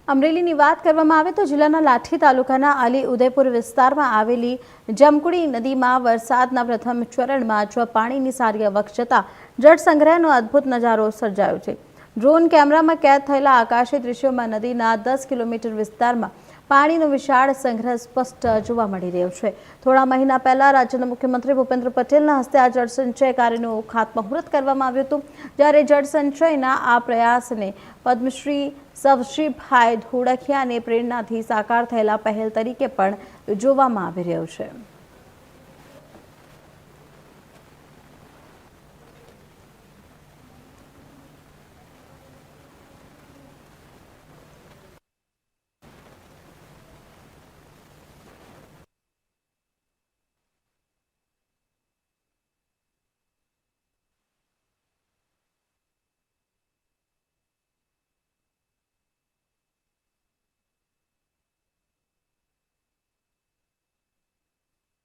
અમરેલીની વાત કરવામાં આવે તો જિલ્લાના લાઠી તાલુકાના આલી ઉદયપુર વિસ્તારમાં આવેલી જમકુડી નદીમાં વરસાદના પ્રથમ ચરણમાં જ પાણીની સારી આવક જતાં જળ સંગ્રહનો અદ્ભુત નજારો સર્જાયો છે। ડ્રોન કેમેરામાં કેદ થયેલા આકાશી દૃશ્યોમાં નદીના 10 કિલોમીટર વિસ્તારમાં પાણીનો વિશાળ સંગ્રહ સ્પષ્ટ જોવા મળી રહ્યો છે। થોડા મહિના પહેલા રાજ્યના મુખ્યમંત્રી ભૂપેન્દ્ર પટેલના હસ્તે આ જળસંચય કાર્યનું ખાતમુહૂર્ત કરવામાં આવ્યું હતું, જ્યારે જળસંચયના આ પ્રયાસને પદ્મશ્રી સવજીભાઈ ધોળકિયાની પ્રેરણાથી સાકાર થયેલા પહેલ તરીકે પણ જોવામાં આવી રહ્યો છે।